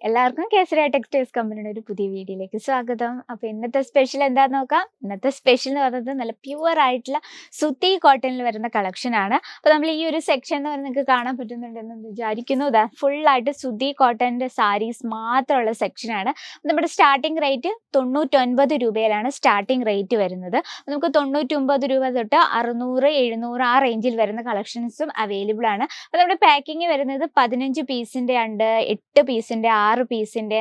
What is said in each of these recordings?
എല്ലാവർക്കും കേസരിയ ടെക്സ്റ്റൈൽസ് കമ്പനിയുടെ ഒരു പുതിയ വീഡിയോയിലേക്ക് സ്വാഗതം. അപ്പോൾ ഇന്നത്തെ സ്പെഷ്യൽ എന്താന്ന് നോക്കാം. ഇന്നത്തെ സ്പെഷ്യൽ എന്ന് പറയുന്നത് നല്ല പ്യുവർ ആയിട്ടുള്ള സുത്തി കോട്ടണിൽ വരുന്ന കളക്ഷൻ ആണ്. അപ്പോൾ നമ്മൾ ഈ ഒരു സെക്ഷൻ എന്ന് പറഞ്ഞാൽ നിങ്ങൾക്ക് കാണാൻ പറ്റുന്നുണ്ടെന്ന് വിചാരിക്കുന്നു. ഫുള്ളായിട്ട് സുത്തി കോട്ടണിൻ്റെ സാരീസ് മാത്രമുള്ള സെക്ഷനാണ്. നമ്മുടെ സ്റ്റാർട്ടിംഗ് റേറ്റ് 99 രൂപയിലാണ് സ്റ്റാർട്ടിംഗ് റേറ്റ് വരുന്നത്. നമുക്ക് 99 രൂപ തൊട്ട് 600, 700 ആ റേഞ്ചിൽ വരുന്ന കളക്ഷൻസും അവൈലബിൾ ആണ്. അപ്പോൾ നമ്മുടെ പാക്കിങ് വരുന്നത് 15 പീസിൻ്റെ ഉണ്ട്, 8 പീസിൻ്റെ, 6 പീസിൻ്റെ,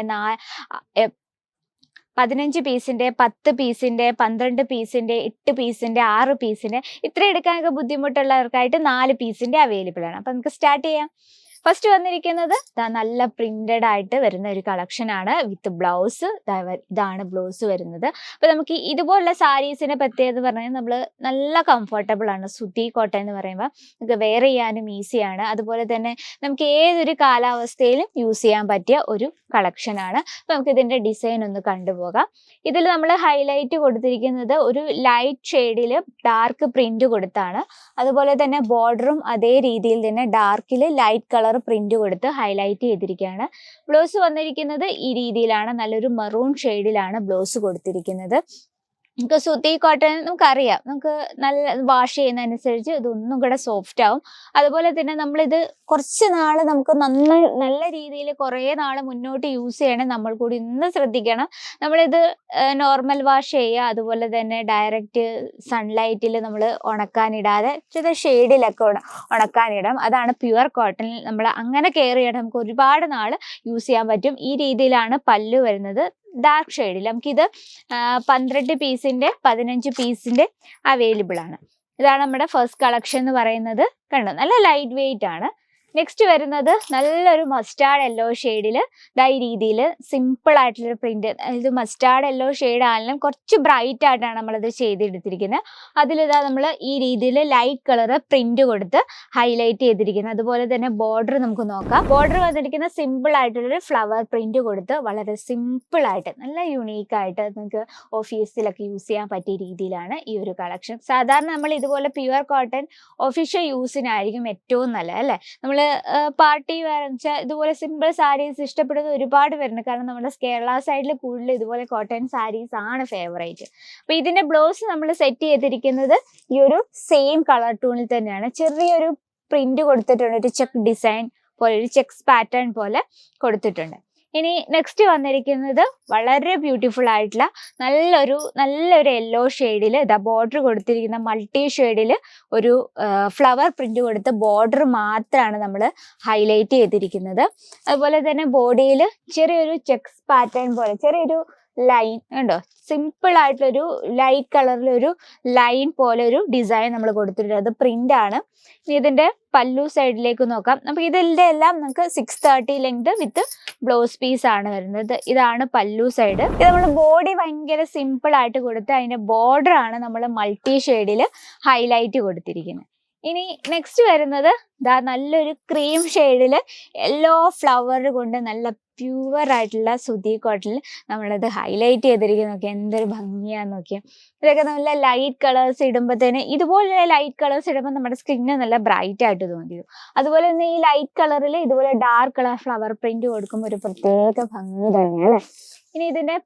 15 പീസിൻ്റെ, 10 പീസിൻ്റെ, 12 പീസിൻ്റെ, 8 പീസിൻ്റെ, 6 പീസിൻ്റെ, ഇത്ര എടുക്കാനൊക്കെ ബുദ്ധിമുട്ടുള്ളവർക്കായിട്ട് 4 പീസിൻ്റെ അവൈലബിൾ ആണ്. അപ്പം നമുക്ക് സ്റ്റാർട്ട് ചെയ്യാം. ഫസ്റ്റ് വന്നിരിക്കുന്നത് നല്ല പ്രിന്റഡ് ആയിട്ട് വരുന്ന ഒരു കളക്ഷൻ ആണ് വിത്ത് ബ്ലൗസ്. ഇതാണ് ബ്ലൗസ് വരുന്നത്. അപ്പോൾ നമുക്ക് ഇതുപോലുള്ള സാരീസിനെ പ്രത്യേകത പറഞ്ഞാൽ നമ്മൾ നല്ല കംഫർട്ടബിൾ ആണ്. സുത്തി കോട്ടൺ എന്ന് പറയുമ്പോൾ നമുക്ക് വെയർ ചെയ്യാനും ഈസിയാണ്. അതുപോലെ തന്നെ നമുക്ക് ഏതൊരു കാലാവസ്ഥയിലും യൂസ് ചെയ്യാൻ പറ്റിയ ഒരു കളക്ഷൻ ആണ്. അപ്പോൾ നമുക്ക് ഇതിൻ്റെ ഡിസൈൻ ഒന്ന് കണ്ടുപോകാം. ഇതിൽ നമ്മൾ ഹൈലൈറ്റ് കൊടുത്തിരിക്കുന്നത് ഒരു ലൈറ്റ് ഷെയ്ഡിൽ ഡാർക്ക് പ്രിന്റ് കൊടുത്താണ്. അതുപോലെ തന്നെ ബോർഡറും അതേ രീതിയിൽ തന്നെ ഡാർക്കിൽ ലൈറ്റ് കളർ പ്രിന്റ് കൊടുത്ത് ഹൈലൈറ്റ് ചെയ്തിരിക്കുകയാണ്. ബ്ലൗസ് വന്നിരിക്കുന്നത് ഈ രീതിയിലാണ്. നല്ലൊരു മെറൂൺ ഷെയ്ഡിലാണ് ബ്ലൗസ് കൊടുത്തിരിക്കുന്നത്. നമുക്ക് സുത്തി കോട്ടൺ നമുക്കറിയാം, നമുക്ക് നല്ല വാഷ് ചെയ്യുന്നതനുസരിച്ച് ഇതൊന്നും കൂടെ സോഫ്റ്റ് ആവും. അതുപോലെ തന്നെ നമ്മളിത് കുറച്ച് നാൾ നമുക്ക് നല്ല രീതിയിൽ കുറേ നാൾ മുന്നോട്ട് യൂസ് ചെയ്യണം. നമ്മൾ കൂടി ഇന്ന് ശ്രദ്ധിക്കണം. നമ്മളിത് നോർമൽ വാഷ് ചെയ്യുക, അതുപോലെ തന്നെ ഡയറക്റ്റ് സൺലൈറ്റിൽ നമ്മൾ ഉണക്കാനിടാതെ ചില ഷെയ്ഡിലൊക്കെ ഉണക്കാനിടാം. അതാണ് പ്യുവർ കോട്ടണിൽ നമ്മൾ അങ്ങനെ കെയർ ചെയ്യണം. നമുക്ക് ഒരുപാട് നാൾ യൂസ് ചെയ്യാൻ പറ്റും. ഈ രീതിയിലാണ് പല്ലു വരുന്നത്, ഡാർക്ക് ഷെയ്ഡിൽ. നമുക്കിത് 12 പീസിൻ്റെ, 15 പീസിൻ്റെ അവൈലബിൾ ആണ്. ഇതാണ് നമ്മുടെ ഫസ്റ്റ് കളക്ഷൻ എന്ന് പറയുന്നത്. കണ്ടോ, നല്ല ലൈറ്റ് വെയിറ്റ് ആണ്. നെക്സ്റ്റ് വരുന്നത് നല്ലൊരു മസ്റ്റാർഡ് യെല്ലോ ഷെയ്ഡിൽ ഈ രീതിയിൽ സിമ്പിൾ ആയിട്ടുള്ളൊരു പ്രിന്റ്. ഇത് മസ്റ്റാർഡ് യെല്ലോ ഷെയ്ഡ് ആണെങ്കിലും കുറച്ച് ബ്രൈറ്റ് ആയിട്ടാണ് നമ്മളത് ചെയ്തെടുത്തിരിക്കുന്നത്. അതിലിതാ നമ്മൾ ഈ രീതിയിൽ ലൈറ്റ് കളർ പ്രിന്റ് കൊടുത്ത് ഹൈലൈറ്റ് ചെയ്തിരിക്കുന്നത്. അതുപോലെ തന്നെ ബോർഡർ നമുക്ക് നോക്കാം. ബോർഡർ വന്നിരിക്കുന്ന സിമ്പിൾ ആയിട്ടുള്ളൊരു ഫ്ലവർ പ്രിന്റ് കൊടുത്ത് വളരെ സിമ്പിൾ ആയിട്ട് നല്ല യുണീക്ക് ആയിട്ട് നമുക്ക് ഓഫീസിലൊക്കെ യൂസ് ചെയ്യാൻ പറ്റിയ രീതിയിലാണ് ഈ ഒരു കളക്ഷൻ. സാധാരണ നമ്മൾ ഇതുപോലെ പ്യുവർ കോട്ടൺ ഒഫീഷ്യൽ യൂസിനായിരിക്കും ഏറ്റവും നല്ലത്, അല്ലേ? നമ്മൾ പാർട്ടി വെയർ വെച്ചാൽ ഇതുപോലെ സിമ്പിൾ സാരീസ് ഇഷ്ടപ്പെടുന്നത് ഒരുപാട് പേരുണ്ട്. കാരണം നമ്മുടെ കേരള സൈഡിൽ കൂടുതൽ ഇതുപോലെ കോട്ടൺ സാരീസ് ആണ് ഫേവറേറ്റ്. അപ്പോൾ ഇതിന്റെ ബ്ലൗസ് നമ്മൾ സെറ്റ് ചെയ്തിരിക്കുന്നത് ഈ ഒരു സെയിം കളർ ടൂണിൽ തന്നെയാണ്. ചെറിയൊരു പ്രിന്റ് കൊടുത്തിട്ടുണ്ട്, ഒരു ചെക്ക് ഡിസൈൻ പോലെ, ഒരു ചെക്സ് പാറ്റേൺ പോലെ കൊടുത്തിട്ടുണ്ട്. ഇനി നെക്സ്റ്റ് വന്നിരിക്കുന്നത് വളരെ ബ്യൂട്ടിഫുൾ ആയിട്ടുള്ള നല്ലൊരു യെല്ലോ ഷെയ്ഡിൽ ബോർഡർ കൊടുത്തിരിക്കുന്ന മൾട്ടി ഷെയ്ഡിൽ ഒരു ഫ്ലവർ പ്രിന്റ് കൊടുത്ത് ബോർഡർ മാത്രമാണ് നമ്മൾ ഹൈലൈറ്റ് ചെയ്തിരിക്കുന്നത്. അതുപോലെ തന്നെ ബോഡിയിൽ ചെറിയൊരു ചെക്സ് പാറ്റേൺ പോലെ ചെറിയൊരു ലൈൻ ഉണ്ടോ, സിമ്പിൾ ആയിട്ടുള്ളൊരു ലൈറ്റ് കളറിലൊരു ലൈൻ പോലെ ഒരു ഡിസൈൻ നമ്മൾ കൊടുത്തിട്ടുണ്ട്. അത് പ്രിന്റ് ആണ്. ഇതിന്റെ പല്ലു സൈഡിലേക്ക് നോക്കാം. നമുക്ക് ഇതിന്റെ എല്ലാം നമുക്ക് 630 ലെങ്ത് വിത്ത് ബ്ലൗസ് പീസ് ആണ് വരുന്നത്. ഇതാണ് പല്ലു സൈഡ്. ഇത് നമ്മൾ ബോഡി ഭയങ്കര സിമ്പിൾ ആയിട്ട് കൊടുത്ത് അതിന്റെ ബോർഡർ ആണ് നമ്മൾ മൾട്ടി ഷെയ്ഡിൽ ഹൈലൈറ്റ് കൊടുത്തിരിക്കുന്നത്. ഇനി നെക്സ്റ്റ് വരുന്നത് നല്ലൊരു ക്രീം ഷെയ്ഡിൽ യെല്ലോ ഫ്ലവർ കൊണ്ട് നല്ല പ്യുവർ ആയിട്ടുള്ള സുതി കോട്ടണിൽ നമ്മളത് ഹൈലൈറ്റ് ചെയ്തിരിക്കുന്നത്. നോക്കിയാൽ എന്തൊരു ഭംഗിയാന്ന് നോക്കിയാൽ. ഇതൊക്കെ നല്ല ലൈറ്റ് കളേഴ്സ് ഇടുമ്പോഴത്തേന്, ഇതുപോലെ ലൈറ്റ് കളേഴ്സ് ഇടുമ്പോൾ നമ്മുടെ സ്കിന്ന് നല്ല ബ്രൈറ്റ് ആയിട്ട് തോന്നിയിരുന്നു. അതുപോലെ തന്നെ ഈ ലൈറ്റ് കളറിൽ ഇതുപോലെ ഡാർക്ക് കളർ ഫ്ലവർ പ്രിന്റ് കൊടുക്കുമ്പോൾ ഒരു പ്രത്യേക ഭംഗി തന്നെയാണ്. ഇനി ഇതിന്റെ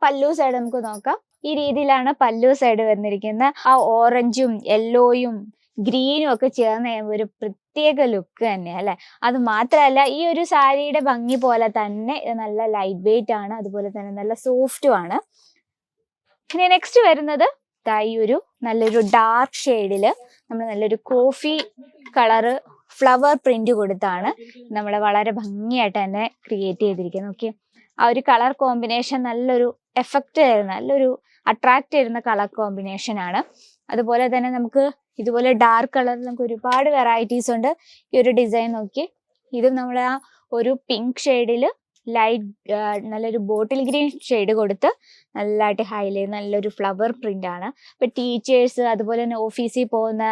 പല്ലു സൈഡ് നമുക്ക് നോക്കാം. ഈ രീതിയിലാണ് പല്ലു സൈഡ് വന്നിരിക്കുന്നത്. ആ ഓറഞ്ചും യെല്ലോയും ഗ്രീനും ഒക്കെ ചേർന്ന് ഒരു പ്രത്യേക ലുക്ക് തന്നെ, അല്ലെ? അത് മാത്രമല്ല ഈ ഒരു സാരിയുടെ ഭംഗി പോലെ തന്നെ നല്ല ലൈറ്റ് വെയിറ്റ് ആണ്, അതുപോലെ തന്നെ നല്ല സോഫ്റ്റും ആണ്. ഇനി നെക്സ്റ്റ് വരുന്നത് ഈ ഒരു നല്ലൊരു ഡാർക്ക് ഷെയ്ഡില് നമ്മൾ നല്ലൊരു കോഫി കളറ് ഫ്ലവർ പ്രിന്റ് കൊടുത്താണ് നമ്മൾ വളരെ ഭംഗിയായിട്ട് തന്നെ ക്രിയേറ്റ് ചെയ്തിരിക്കുന്നത്. നോക്കി, ആ ഒരു കളർ കോമ്പിനേഷൻ നല്ലൊരു എഫക്റ്റ് തരുന്ന, നല്ലൊരു അട്രാക്ട് ചെയ്യുന്ന കളർ കോമ്പിനേഷൻ ആണ്. അതുപോലെ തന്നെ നമുക്ക് ഇതുപോലെ ഡാർക്ക് കളറിൽ നമുക്ക് ഒരുപാട് വെറൈറ്റീസ് ഉണ്ട്. ഈ ഒരു ഡിസൈൻ നോക്കി, ഇതും നമ്മൾ ആ ഒരു പിങ്ക് ഷെയ്ഡിൽ ലൈറ്റ് നല്ലൊരു ബോട്ടിൽ ഗ്രീൻ ഷെയ്ഡ് കൊടുത്ത് നല്ലതായിട്ട് ഹൈലൈറ്റ്, നല്ലൊരു ഫ്ലവർ പ്രിന്റ് ആണ്. ഇപ്പൊ ടീച്ചേഴ്സ്, അതുപോലെ തന്നെ ഓഫീസിൽ പോകുന്ന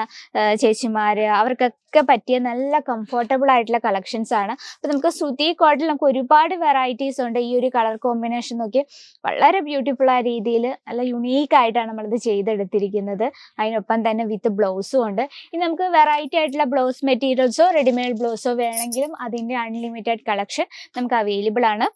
ചേച്ചിമാര്, അവർക്കൊക്കെ പറ്റിയ നല്ല കംഫർട്ടബിൾ ആയിട്ടുള്ള കളക്ഷൻസ് ആണ്. അപ്പൊ നമുക്ക് സുതി കോട്ടിൽ നമുക്ക് ഒരുപാട് വെറൈറ്റീസ് ഉണ്ട്. ഈ ഒരു കളർ കോമ്പിനേഷൻ നോക്കി വളരെ ബ്യൂട്ടിഫുൾ ആയ രീതിയിൽ നല്ല യുണീക്ക് ആയിട്ടാണ് നമ്മളിത് ചെയ്തെടുത്തിരിക്കുന്നത്. അതിനൊപ്പം തന്നെ വിത്ത് ബ്ലൗസും ഉണ്ട്. ഇനി നമുക്ക് വെറൈറ്റി ആയിട്ടുള്ള ബ്ലൗസ് മെറ്റീരിയൽസോ റെഡിമെയ്ഡ് ബ്ലൗസോ വേണമെങ്കിലും അതിൻ്റെ അൺലിമിറ്റഡ് കളക്ഷൻ നമുക്ക് അവൈലബിൾ ആണ്.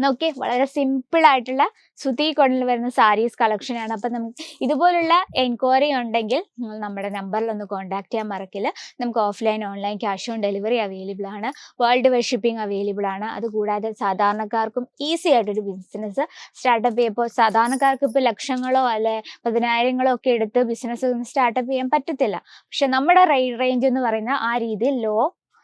നോക്കി വളരെ സിമ്പിൾ ആയിട്ടുള്ള സുതി കോട്ടണിൽ വരുന്ന സാരീസ് കളക്ഷൻ ആണ്. അപ്പം നമുക്ക് ഇതുപോലുള്ള എൻക്വയറി ഉണ്ടെങ്കിൽ നിങ്ങൾ നമ്മുടെ നമ്പറിൽ ഒന്ന് കോൺടാക്ട് ചെയ്യാൻ മറക്കില്ല. നമുക്ക് offline online cash on delivery available ആണ്. വേൾഡ് വൈഡ് ഷിപ്പിംഗ് അവൈലബിൾ ആണ്. അതുകൂടാതെ സാധാരണക്കാർക്കും ഈസി ആയിട്ടൊരു ബിസിനസ് സ്റ്റാർട്ടപ്പ് ചെയ്യുമ്പോൾ സാധാരണക്കാർക്ക് ഇപ്പോൾ ലക്ഷങ്ങളോ അല്ലെ 10,000 ഒക്കെ എടുത്ത് ബിസിനസ് സ്റ്റാർട്ടപ്പ് ചെയ്യാൻ പറ്റത്തില്ല. പക്ഷെ നമ്മുടെ റേഞ്ച് എന്ന് പറയുന്ന ആ രീതിയിൽ ലോ,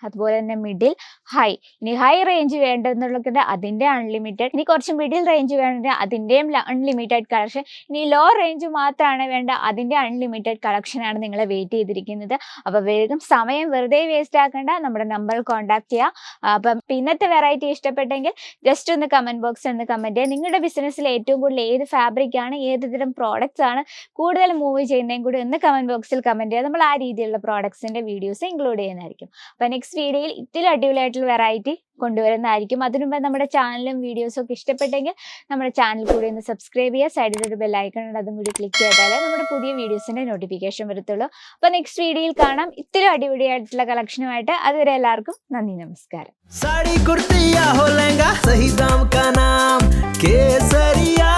അതുപോലെ തന്നെ മിഡിൽ, ഹൈ. ഇനി ഹൈ റേഞ്ച് വേണ്ടെന്നുള്ളത് അതിൻ്റെ അൺലിമിറ്റഡ്, ഇനി കുറച്ച് മിഡിൽ റേഞ്ച് വേണ്ടത് അതിൻ്റെയും അൺലിമിറ്റഡ് കളക്ഷൻ, ഇനി ലോ റേഞ്ച് മാത്രമാണ് വേണ്ട അതിൻ്റെ അൺലിമിറ്റഡ് കളക്ഷനാണ് നിങ്ങളെ വെയിറ്റ് ചെയ്തിരിക്കുന്നത്. അപ്പോൾ വേഗം സമയം വെറുതെ വേസ്റ്റ് ആക്കേണ്ട, നമ്മുടെ നമ്പറിൽ കോൺടാക്ട് ചെയ്യുക. അപ്പം ഇന്നത്തെ വെറൈറ്റി ഇഷ്ടപ്പെട്ടെങ്കിൽ ജസ്റ്റ് ഒന്ന് കമൻറ്റ് ബോക്സിൽ ഒന്ന് കമൻറ്റ് ചെയ്യുക. നിങ്ങളുടെ ബിസിനസ്സിൽ ഏറ്റവും കൂടുതൽ ഏത് ഫാബ്രിക്കാണ്, ഏത് തരം പ്രോഡക്റ്റ്സ് ആണ് കൂടുതൽ മൂവ് ചെയ്യുന്നതും കൂടി ഒന്ന് കമൻറ്റ് ബോക്സിൽ കമൻറ്റ് ചെയ്യുക. നമ്മൾ ആ രീതിയിലുള്ള പ്രോഡക്ട്സിൻ്റെ വീഡിയോസ് ഇൻക്ലൂഡ് ചെയ്യുന്നതായിരിക്കും. അപ്പോൾ നെക്സ്റ്റ് വീഡിയോയിൽ ഇതിൽ അടിപൊളിയായിട്ടുള്ള വെറൈറ്റി കൊണ്ടുവരുന്നതായിരിക്കും. അതിനു മുമ്പ് നമ്മുടെ ചാനലും വീഡിയോസും ഒക്കെ ഇഷ്ടപ്പെട്ടെങ്കിൽ നമ്മുടെ ചാനൽ കൂടി ഒന്ന് സബ്സ്ക്രൈബ് ചെയ്യുക. സൈഡിലൊരു ബെല്ലൈക്കൺ ഉണ്ട്, അതും കൂടി ക്ലിക്ക് ചെയ്താലേ നമ്മുടെ പുതിയ വീഡിയോസിൻ്റെ നോട്ടിഫിക്കേഷൻ വരത്തുള്ളൂ. അപ്പോൾ നെക്സ്റ്റ് വീഡിയോയിൽ കാണാം ഇത്തിരി അടിപൊളിയായിട്ടുള്ള കളക്ഷനുമായിട്ട്. അതുവരെ എല്ലാവർക്കും നന്ദി, നമസ്കാരം. साड़ी कुर्तिया हो लहंगा सही दाम का नाम केसरिया,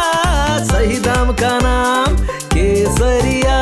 सही दाम का नाम केसरिया.